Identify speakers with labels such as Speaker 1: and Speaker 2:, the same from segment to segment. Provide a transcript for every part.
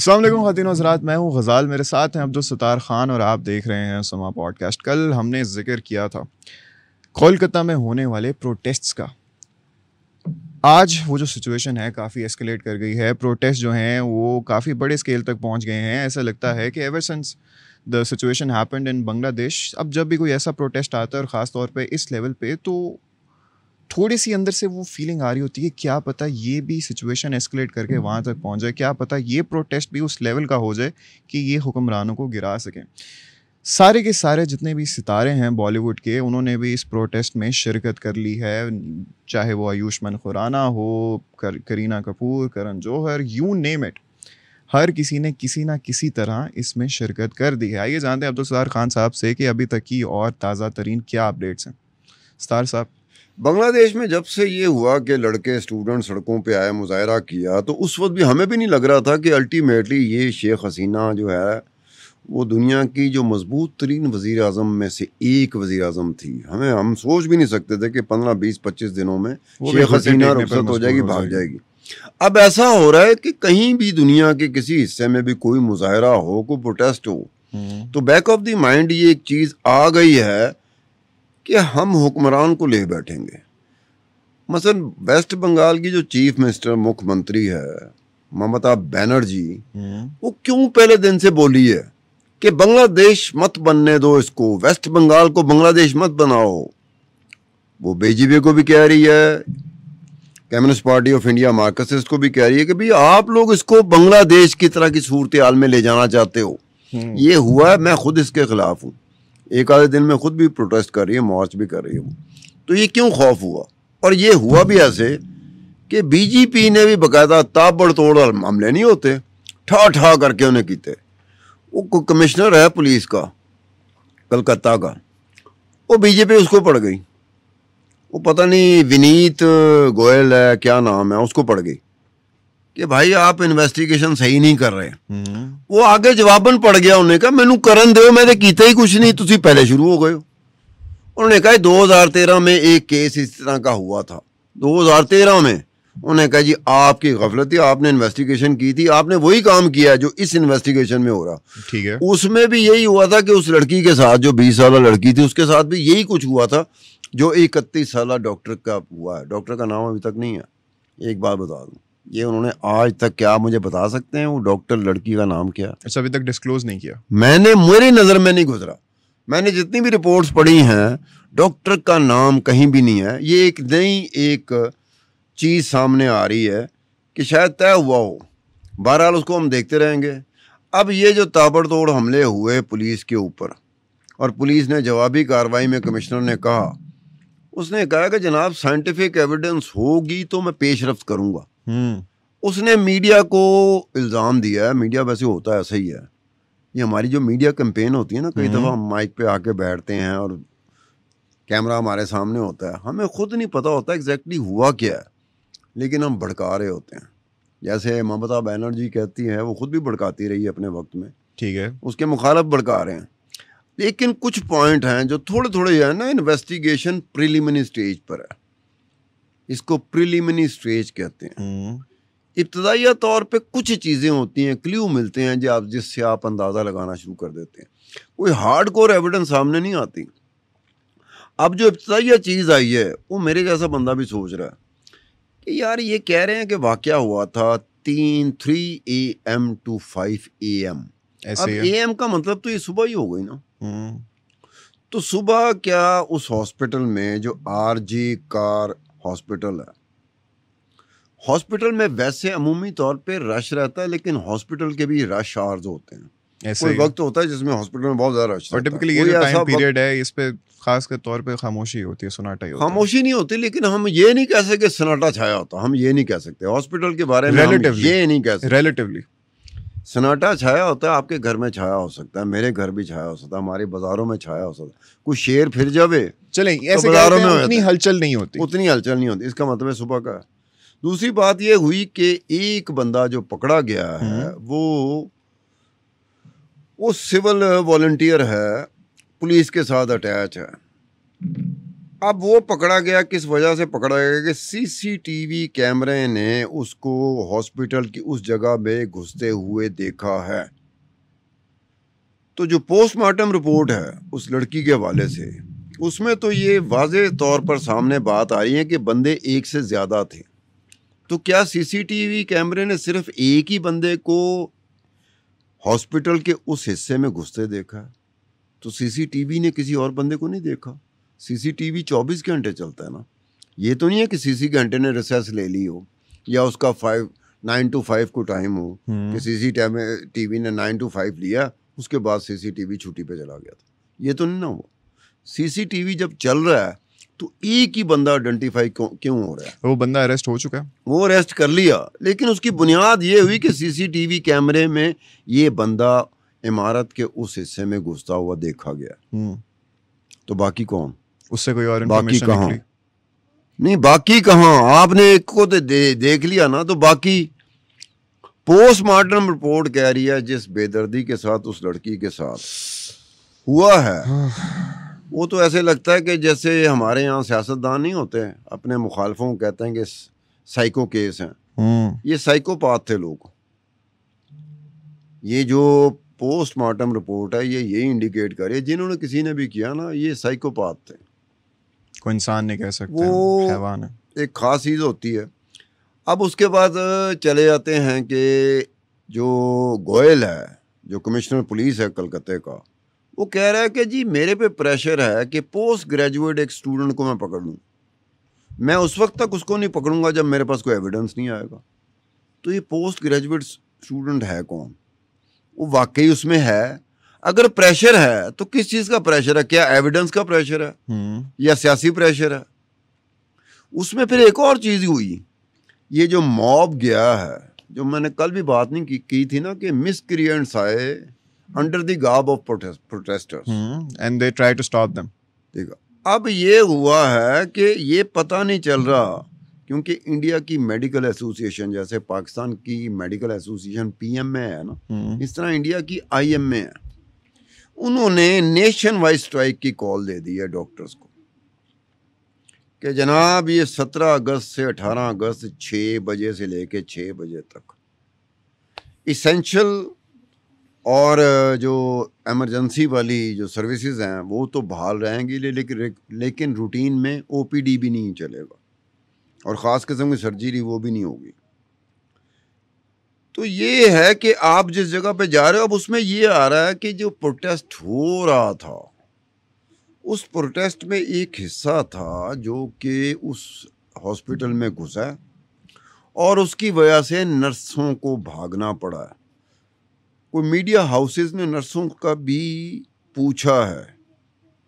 Speaker 1: अस्सलाम वालेकुम ख़वातीन और हज़रात, मैं हूँ ग़ज़ाल, मेरे साथ हैं अब्दुल सत्तार ख़ान और आप देख रहे हैं समा पॉडकास्ट। कल हमने ज़िक्र किया था कोलकाता में होने वाले प्रोटेस्ट्स का। आज वो जो सिचुएशन है काफ़ी एस्केलेट कर गई है। प्रोटेस्ट जो हैं वो काफ़ी बड़े स्केल तक पहुँच गए हैं। ऐसा लगता है कि ever since the situation happened in Bangladesh, अब जब भी कोई ऐसा प्रोटेस्ट आता है और ख़ास तौर पे इस लेवल पे, तो थोड़ी सी अंदर से वो फीलिंग आ रही होती है, क्या पता ये भी सिचुएशन एस्केलेट करके वहाँ तक पहुँच जाए, क्या पता ये प्रोटेस्ट भी उस लेवल का हो जाए कि ये हुक्मरानों को गिरा सकें। सारे के सारे जितने भी सितारे हैं बॉलीवुड के, उन्होंने भी इस प्रोटेस्ट में शिरकत कर ली है, चाहे वो आयुष्मान खुराना हो, Kareena Kapoor, Karan Johar, you name it, हर किसी ने किसी ना किसी तरह इसमें शिरकत कर दी है। आइए जानते हैं अब्दुल सत्तार खान साहब से कि अभी तक की और ताज़ा तरीन क्या अपडेट्स हैं। सत्तार साहब,
Speaker 2: बांग्लादेश में जब से ये हुआ कि लड़के स्टूडेंट सड़कों पे आए, मुजाहरा किया, तो उस वक्त भी हमें भी नहीं लग रहा था कि अल्टीमेटली ये शेख हसीना जो है वो दुनिया की जो मजबूत तरीन वज़ीर आज़म में से एक वज़ीर आज़म थी। हम सोच भी नहीं सकते थे कि 15, 20, 25 दिनों में शेख हसीना रुखसत हो जाएगी, भाग जाएगी। अब ऐसा हो रहा है कि कहीं भी दुनिया के किसी हिस्से में भी कोई मुजाहरा हो, कोई प्रोटेस्ट हो, तो बैक ऑफ द माइंड ये एक चीज़ आ गई है कि हम हुक्मरान को ले बैठेंगे। मसलन वेस्ट बंगाल की जो चीफ मिनिस्टर मुख्यमंत्री है ममता बनर्जी, वो क्यों पहले दिन से बोली है कि बांग्लादेश मत बनने दो इसको, वेस्ट बंगाल को बांग्लादेश मत बनाओ। वो बीजेपी को भी कह रही है, communist party of India Marxist को भी कह रही है कि भाई आप लोग इसको बांग्लादेश की तरह की सूरत हाल में ले जाना चाहते हो। ये हुआ है, मैं खुद इसके खिलाफ हूँ। एक आधे दिन में खुद भी प्रोटेस्ट कर रही है, मार्च भी कर रही है। तो ये क्यों खौफ हुआ? और ये हुआ भी ऐसे कि बीजेपी ने भी बाकायदा ताबड़तोड़ हमले नहीं होते, ठा ठा करके उन्हें कीते। वो कमिश्नर है पुलिस का कलकत्ता का, वो बीजेपी उसको पड़ गई। वो पता नहीं विनीत गोयल है, क्या नाम है, उसको पड़ गई कि भाई आप इन्वेस्टिगेशन सही नहीं कर रहे। वो आगे जवाबन पड़ गया, उन्होंने कहा मैनू करन दो, मैंने कीता ही कुछ नहीं, तुसी पहले शुरू हो गए हो। उन्होंने कहा 2013 में एक केस इस तरह का हुआ था, 2013 में। उन्होंने कहा जी आपकी गफलत थी, आपने इन्वेस्टिगेशन की थी, आपने वही काम किया जो इस इन्वेस्टिगेशन में हो रहा।
Speaker 1: ठीक है,
Speaker 2: उसमें भी यही हुआ था कि उस लड़की के साथ, जो 20 साल लड़की थी, उसके साथ भी यही कुछ हुआ था जो 31 साल डॉक्टर का हुआ है। डॉक्टर का नाम अभी तक नहीं है। एक बात बता दूं, ये उन्होंने आज तक, क्या मुझे बता सकते हैं वो डॉक्टर लड़की का नाम क्या?
Speaker 1: अच्छा, अभी तक डिस्क्लोज नहीं किया।
Speaker 2: मेरी नज़र में नहीं गुजरा। मैंने जितनी भी रिपोर्ट्स पढ़ी हैं, डॉक्टर का नाम कहीं भी नहीं है। ये एक नई चीज़ सामने आ रही है कि शायद तय हुआ हो। बहरहाल उसको हम देखते रहेंगे। अब ये जो ताबड़तोड़ हमले हुए पुलिस के ऊपर, और पुलिस ने जवाबी कार्रवाई में, कमिश्नर ने कहा, उसने कहा कि जनाब साइंटिफिक एविडेंस होगी तो मैं पेशरफ्त करूँगा। उसने मीडिया को इल्ज़ाम दिया है। मीडिया वैसे होता है ऐसा ही है। ये हमारी जो मीडिया कैंपेन होती है ना, कई दफ़ा हम माइक पे आके बैठते हैं और कैमरा हमारे सामने होता है, हमें खुद नहीं पता होता एग्जैक्टली हुआ क्या है, लेकिन हम भड़का रहे होते हैं। जैसे ममता बनर्जी कहती है, वो खुद भी भड़काती रही है अपने वक्त में, ठीक है, उसके मुखालिफ भड़का रहे हैं। लेकिन कुछ पॉइंट हैं जो थोड़े थोड़े है ना, इन्वेस्टिगेशन प्रिलिमिनरी स्टेज पर है। इसको प्रिलिमिनरी स्टेज कहते हैं। इब्तदाइया तौर पे कुछ चीज़ें होती हैं, क्ल्यू मिलते हैं जिससे आप अंदाज़ा लगाना शुरू कर देते हैं। कोई हार्डकोर एविडेंस सामने नहीं आती। अब जो इब्तदाइया चीज़ आई है, वो मेरे जैसा बंदा भी सोच रहा है कि यार ये कह रहे हैं कि वाक़या हुआ था 3 AM to 5 AM। अब AM का मतलब तो ये सुबह ही हो गई ना। तो सुबह क्या उस हॉस्पिटल में, जो RG कार हॉस्पिटल है, हॉस्पिटल में वैसे अमूमी तौर पे रश रहता है, लेकिन हॉस्पिटल के भी रश आवर्स होते हैं। कोई वक्त होता है जिसमें हॉस्पिटल में बहुत ज़्यादा रश, और टिपिकली ये जो टाइम पीरियड है, इस पे खास के तौर पे खामोशी होती है, सन्नाटा ही होता है। खामोशी नहीं होती, लेकिन हम ये नहीं कह सकते सन्नाटा छाया होता, हम ये नहीं कह सकते हॉस्पिटल के बारे में, ये नहीं कह सकते। रिलेटिवली सन्नाटा छाया होता है। आपके घर में छाया हो सकता है, मेरे घर भी छाया हो सकता है, हमारे बाजारों में छाया हो सकता है। कुछ शेर फिर जावे, चलें, ऐसे बाजारों में उतनी हलचल नहीं होती, इसका मतलब है सुबह का। दूसरी बात ये हुई कि एक बंदा जो पकड़ा गया है, वो सिविल वॉलंटियर है, पुलिस के साथ अटैच है। अब वो पकड़ा गया, किस वजह से पकड़ा गया कि सीसीटीवी कैमरे ने उसको हॉस्पिटल की उस जगह में घुसते हुए देखा है। तो जो पोस्टमार्टम रिपोर्ट है उस लड़की के हवाले से, उसमें तो ये वाज़ेह तौर पर सामने बात आ रही है कि बंदे एक से ज़्यादा थे। तो क्या सीसीटीवी कैमरे ने सिर्फ एक ही बंदे को हॉस्पिटल के उस हिस्से में घुसते देखा? तो सीसीटीवी ने किसी और बंदे को नहीं देखा। सीसीटीवी 24 घंटे चलता है ना। ये तो नहीं है कि सीसी घंटे ने रिसेस ले ली हो या उसका 9 to 5 को टाइम हो कि सीसीटीवी ने 9 to 5 लिया, उसके बाद सीसीटीवी छुट्टी पे चला गया था। ये तो नहीं ना हुआ। सीसीटीवी जब चल रहा है तो एक ही बंदा आइडेंटिफाई क्यों हो रहा है?
Speaker 1: वो बंदा अरेस्ट हो चुका है, वो
Speaker 2: अरेस्ट कर लिया, लेकिन उसकी बुनियाद ये हुई कि सीसीटीवी कैमरे में ये बंदा इमारत के उस हिस्से में घुसता हुआ देखा गया। तो बाकी कौन?
Speaker 1: उससे कोई और
Speaker 2: बाकी
Speaker 1: इन्फॉर्मेशन
Speaker 2: कहाँ?
Speaker 1: निकली?
Speaker 2: नहीं, बाकी कहाँ? आपने एक को तो देख लिया ना, तो बाकी पोस्टमार्टम रिपोर्ट कह रही है जिस बेदर्दी के साथ उस लड़की के साथ हुआ है वो तो ऐसे लगता है कि जैसे हमारे यहाँ सियासतदान नहीं होते, अपने मुखालफों को कहते हैं कि साइको केस हैं। ये साइकोपाथ थे लोग। ये जो पोस्टमार्टम रिपोर्ट है ये यही इंडिकेट करे, जिन्होंने किसी ने भी किया ना, ये साइकोपाथ थे।
Speaker 1: कोई इंसान नहीं कह सकते,
Speaker 2: वो
Speaker 1: हैवान है।
Speaker 2: एक खास चीज़ होती है। अब उसके बाद चले जाते हैं कि जो गोयल है, जो कमिश्नर पुलिस है कलकत्ते का, वो कह रहा है कि जी मेरे पे प्रेशर है कि पोस्ट ग्रेजुएट एक स्टूडेंट को मैं पकड़ लूँ। मैं उस वक्त तक उसको नहीं पकड़ूंगा जब मेरे पास कोई एविडेंस नहीं आएगा। तो ये पोस्ट ग्रेजुएट स्टूडेंट है कौन? वो वाकई उसमें है? अगर प्रेशर है तो किस चीज़ का प्रेशर है? क्या एविडेंस का प्रेशर है या सियासी प्रेशर है? उसमें फिर एक और चीज़ हुई, ये जो मॉब गया है, जो मैंने कल भी बात नहीं की थी ना, कि मिसक्रिएंट्स आए under the garb of protesters
Speaker 1: and they try to stop them।
Speaker 2: देखा, अब ये हुआ है कि ये पता नहीं चल रहा, क्योंकि इंडिया की मेडिकल एसोसिएशन, जैसे पाकिस्तान की मेडिकल एसोसिएशन पीएमए है ना, इस तरह इंडिया की आईएमए है। उन्होंने नेशन वाइड स्ट्राइक की कॉल दे दी है डॉक्टर्स को कि जनाब ये 17 अगस्त से 18 अगस्त 6 बजे से लेके 6 बजे तक इसेंशियल और जो एमरजेंसी वाली जो सर्विसेज हैं वो तो बहाल रहेंगी, लेकिन रूटीन में ओपीडी भी नहीं चलेगा और ख़ास किस्म की सर्जरी वो भी नहीं होगी। तो ये है कि आप जिस जगह पे जा रहे हो, अब उसमें ये आ रहा है कि जो प्रोटेस्ट हो रहा था, उस प्रोटेस्ट में एक हिस्सा था जो कि उस हॉस्पिटल में घुसा और उसकी वजह से नर्सों को भागना पड़ा है। कोई मीडिया हाउसेस ने नर्सों का भी पूछा है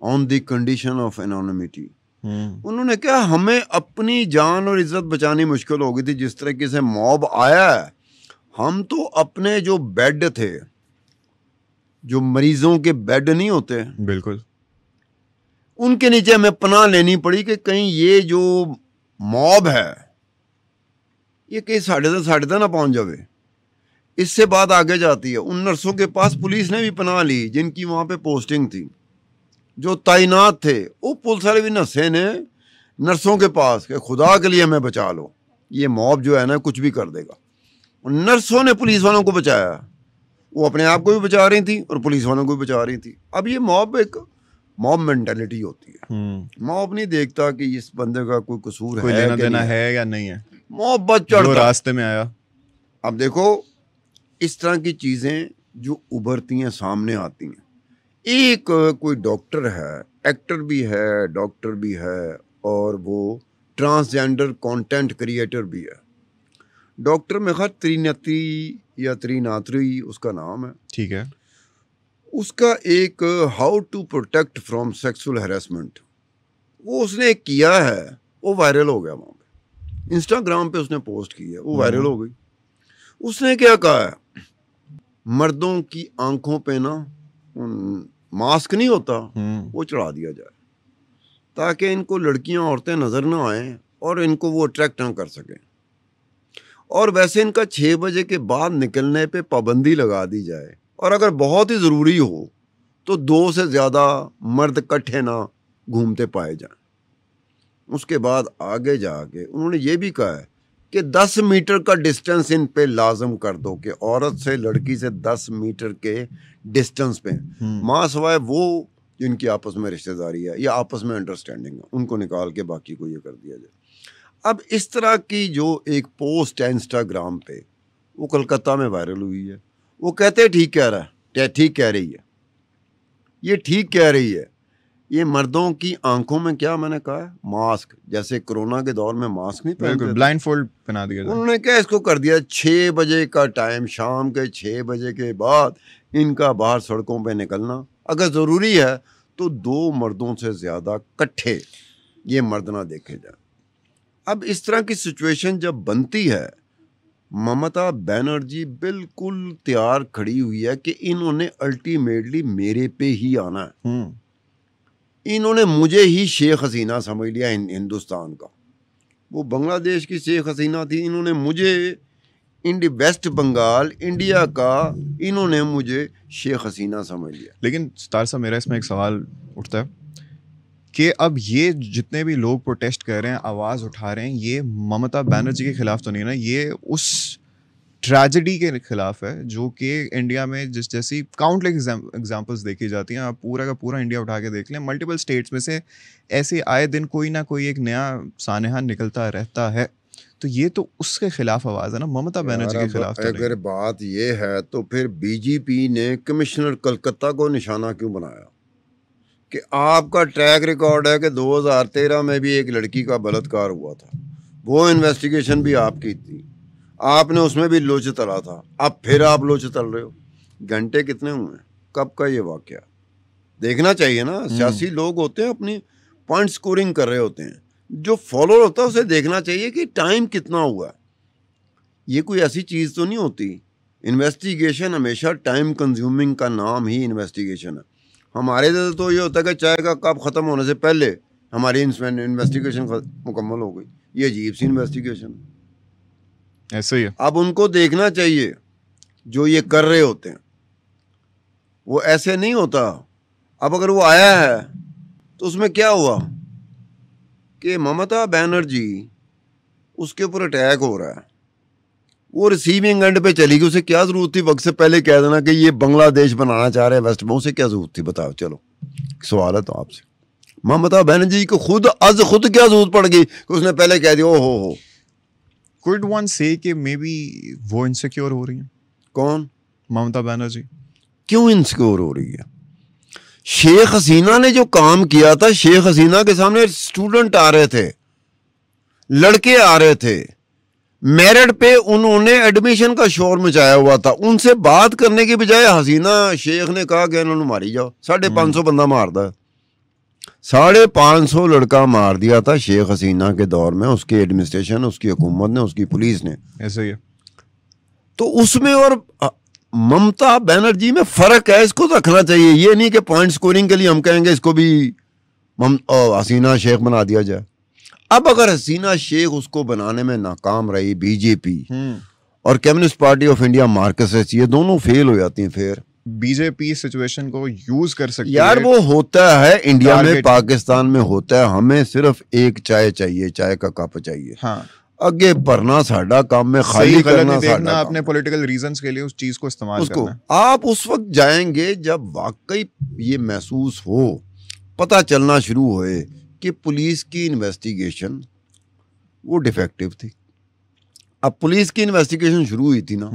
Speaker 2: on the condition of anonymity. उन्होंने कहा हमें अपनी जान और इज्जत बचानी मुश्किल हो गई थी, जिस तरीके से मॉब आया है। हम तो अपने जो बेड थे, जो मरीजों के बेड नहीं होते,
Speaker 1: बिल्कुल,
Speaker 2: उनके नीचे हमें पनाह लेनी पड़ी कि कहीं ये जो मॉब है ये कहीं साढ़े ना पहुंच जावे। इससे बात आगे जाती है, उन नर्सों के पास पुलिस ने भी पनाह ली जिनकी वहाँ पे पोस्टिंग थी, जो तैनात थे। वो पुलिस वाले भी नर्से ने नर्सों के पास कि खुदा के लिए हमें बचा लो, ये मॉब जो है ना कुछ भी कर देगा। और नर्सों ने पुलिस वालों को बचाया। वो अपने आप को भी बचा रही थी और पुलिस वालों को भी बचा रही थी। अब ये मॉब एक मॉब मेंटालिटी होती है। मॉब नहीं देखता कि इस बंदे का कोई कसूर है, कोई
Speaker 1: लेना देना है या नहीं है।
Speaker 2: मॉब बच चढ़ता,
Speaker 1: रास्ते में आया।
Speaker 2: अब देखो इस तरह की चीज़ें जो उभरती हैं, सामने आती हैं। एक कोई डॉक्टर है, एक्टर भी है, डॉक्टर भी है, और वो ट्रांसजेंडर कंटेंट क्रिएटर भी है। डॉक्टर में खैर त्रिनेत्री या त्रिनात्री उसका नाम है, ठीक है। उसका एक how to protect from sexual harassment वो उसने किया है, वो वायरल हो गया। वहाँ पे इंस्टाग्राम पे उसने पोस्ट की है, वो वायरल हो गई। उसने क्या कहा है, मर्दों की आंखों पे ना मास्क नहीं होता, वो चढ़ा दिया जाए ताकि इनको लड़कियां औरतें नज़र ना आए और इनको वो अट्रैक्ट ना कर सकें। और वैसे इनका 6 बजे के बाद निकलने पे पाबंदी लगा दी जाए, और अगर बहुत ही ज़रूरी हो तो 2 से ज़्यादा मर्द इकट्ठे ना घूमते पाए जाएं। उसके बाद आगे जाके उन्होंने ये भी कहा है कि 10 मीटर का डिस्टेंस इन पे लाजम कर दो, कि औरत से लड़की से 10 मीटर के डिस्टेंस पे माँ सिवाय वो जिनकी आपस में रिश्तेदारी है या आपस में अंडरस्टैंडिंग है उनको निकाल के बाकी को ये कर दिया जाए। अब इस तरह की जो एक पोस्ट है इंस्टाग्राम पे, वो कलकत्ता में वायरल हुई है। वो कहते हैं ठीक कह रहा है, ठीक कह रही है, ये ठीक कह रही है। ये मर्दों की आंखों में क्या मैंने कहा है, मास्क, जैसे कोरोना के दौर में मास्क नहीं पहनते,
Speaker 1: ब्लाइंड फोल्ड पहना दिया था।
Speaker 2: उन्होंने क्या इसको कर दिया 6 बजे का टाइम, शाम के 6 बजे के बाद इनका बाहर सड़कों पे निकलना अगर ज़रूरी है तो 2 मर्दों से ज़्यादा इकट्ठे ये मर्द ना देखे जाए। अब इस तरह की सिचुएशन जब बनती है, ममता बनर्जी बिल्कुल तैयार खड़ी हुई है कि इन्होंने अल्टीमेटली मेरे पे ही आना है। इन्होंने मुझे ही शेख हसीना समझ लिया हिंदुस्तान का। वो बांग्लादेश की शेख हसीना थी, इन्होंने मुझे वेस्ट बंगाल इंडिया का, इन्होंने मुझे शेख हसीना समझ लिया।
Speaker 1: लेकिन सितार साहब, मेरा इसमें एक सवाल उठता है कि अब ये जितने भी लोग प्रोटेस्ट कर रहे हैं, आवाज़ उठा रहे हैं, ये ममता बनर्जी के खिलाफ तो नहीं ना, ये उस ट्रेजेडी के खिलाफ है जो कि इंडिया में जैसी काउंटलेस एग्जांपल्स देखी जाती हैं। आप पूरा का पूरा इंडिया उठा के देख लें, मल्टीपल स्टेट्स में से ऐसे आए दिन कोई ना कोई एक नया सानेहा निकलता रहता है। तो ये तो उसके खिलाफ आवाज़ है ना, ममता बनर्जी के खिलाफ तो
Speaker 2: अगर बात ये है तो फिर बीजेपी ने कमिश्नर कलकत्ता को निशाना क्यों बनाया कि आपका ट्रैक रिकॉर्ड है कि 2013 में भी एक लड़की का बलात्कार हुआ था, वो इन्वेस्टिगेशन भी आपकी थी, आपने उसमें भी लोच तला था, अब फिर आप लोच तल रहे हो। घंटे कितने हुए, कब का ये वाकया देखना चाहिए ना। सियासी लोग होते हैं अपनी पॉइंट स्कोरिंग कर रहे होते हैं, जो फॉलोअर होता है उसे देखना चाहिए कि टाइम कितना हुआ। ये कोई ऐसी चीज़ तो नहीं होती। इन्वेस्टिगेशन हमेशा टाइम कंज्यूमिंग का नाम ही इन्वेस्टिगेशन है। हमारे तो ये होता है कि चाय का कप ख़त्म होने से पहले हमारी इन्वेस्टिगेशन मुकम्मल हो गई। ये अजीब सी इन्वेस्टिगेशन
Speaker 1: ऐसे ही है।
Speaker 2: अब उनको देखना चाहिए जो ये कर रहे होते हैं, वो ऐसे नहीं होता। अब अगर वो आया है तो उसमें क्या हुआ कि ममता बनर्जी, उसके ऊपर अटैक हो रहा है, वो रिसीविंग एंड पे चली गई। उसे क्या जरूरत थी वक्त से पहले कह देना कि ये बांग्लादेश बनाना चाह रहे हैं वेस्ट में? उसे क्या जरूरत थी बताओ? चलो सवाल है तो आपसे, ममता बनर्जी को खुद क्या जरूरत पड़ गई कि उसने पहले कह दिया? ओ हो
Speaker 1: Could one say कि मे बी वो इनसिक्योर हो रही हैं?
Speaker 2: कौन?
Speaker 1: ममता बनर्जी।
Speaker 2: क्यों इनसिक्योर हो रही है? शेख हसीना ने जो काम किया था, शेख हसीना के सामने स्टूडेंट आ रहे थे, लड़के आ रहे थे, मेरिट पे उन्होंने एडमिशन का शोर मचाया हुआ था। उनसे बात करने के बजाय हसीना शेख ने कहा कि इन्होंने मारी जाओ। 550 बंदा मारदा, 550 लड़का मार दिया था शेख हसीना के दौर में, उसकी एडमिनिस्ट्रेशन, उसकी हुकूमत ने, उसकी पुलिस ने।
Speaker 1: ऐसे ही है।
Speaker 2: तो उसमें और ममता बनर्जी में फर्क है, इसको रखना चाहिए। ये नहीं कि पॉइंट स्कोरिंग के लिए हम कहेंगे इसको भी हसीना शेख बना दिया जाए। अब अगर हसीना शेख उसको बनाने में नाकाम रही बीजेपी और communist party of India Marxist, ये दोनों फेल हो जाती हैं, फिर
Speaker 1: बीजेपी सिचुएशन को यूज कर सकती
Speaker 2: यार
Speaker 1: है।
Speaker 2: वो होता है इंडिया में, पाकिस्तान में होता है। हमें सिर्फ एक चाय चाहिए, चाय का कप चाहिए।
Speaker 1: हाँ,
Speaker 2: आगे भरना साडा काम में, खाली करना साडा,
Speaker 1: अपने पॉलिटिकल रीजंस के लिए उस चीज को इस्तेमाल
Speaker 2: उसको
Speaker 1: करना।
Speaker 2: आप उस वक्त जाएंगे जब वाकई ये महसूस हो, पता चलना शुरू होए कि पुलिस की इन्वेस्टिगेशन वो डिफेक्टिव थी। अब पुलिस की इन्वेस्टिगेशन शुरू हुई थी ना,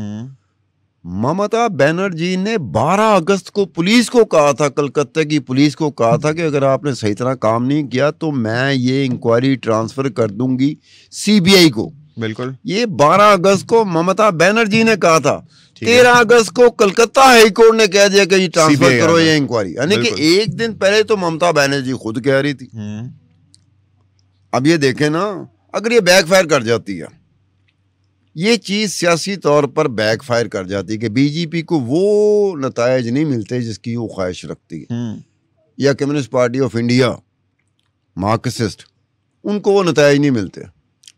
Speaker 2: ममता बनर्जी ने 12 अगस्त को पुलिस को कहा था, कलकत्ता की पुलिस को कहा था कि अगर आपने सही तरह काम नहीं किया तो मैं ये इंक्वायरी ट्रांसफर कर दूंगी सीबीआई को।
Speaker 1: बिल्कुल,
Speaker 2: ये 12 अगस्त को ममता बनर्जी ने कहा था। 13 अगस्त को कलकत्ता हाई कोर्ट ने कह दिया कि ये ट्रांसफर करो ये इंक्वायरी। यानी कि एक दिन पहले तो ममता बनर्जी खुद कह रही थी। अब ये देखें ना, अगर ये बैकफायर कर जाती है, ये चीज सियासी तौर पर बैकफायर कर जाती है कि बीजेपी को वो नतायज नहीं मिलते जिसकी वो ख्वाहिश रखती है, या communist party of India Marxist, उनको वो नतायज नहीं मिलते,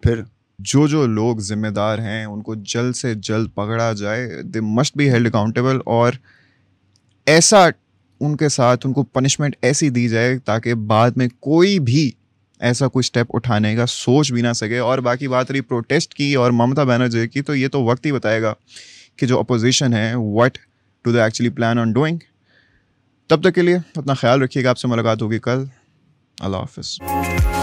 Speaker 2: फिर
Speaker 1: जो लोग जिम्मेदार हैं उनको जल्द से जल्द पकड़ा जाए। They must be held accountable, और ऐसा उनके साथ उनको पनिशमेंट ऐसी दी जाए ताकि बाद में कोई भी ऐसा कोई स्टेप उठाने का सोच भी ना सके। और बाकी बात रही प्रोटेस्ट की और ममता बनर्जी की, तो ये तो वक्त ही बताएगा कि जो अपोजिशन है what do they actually plan on doing. तब तक के लिए अपना ख्याल रखिएगा, आपसे मुलाकात होगी कल। अल्लाह हाफिज़।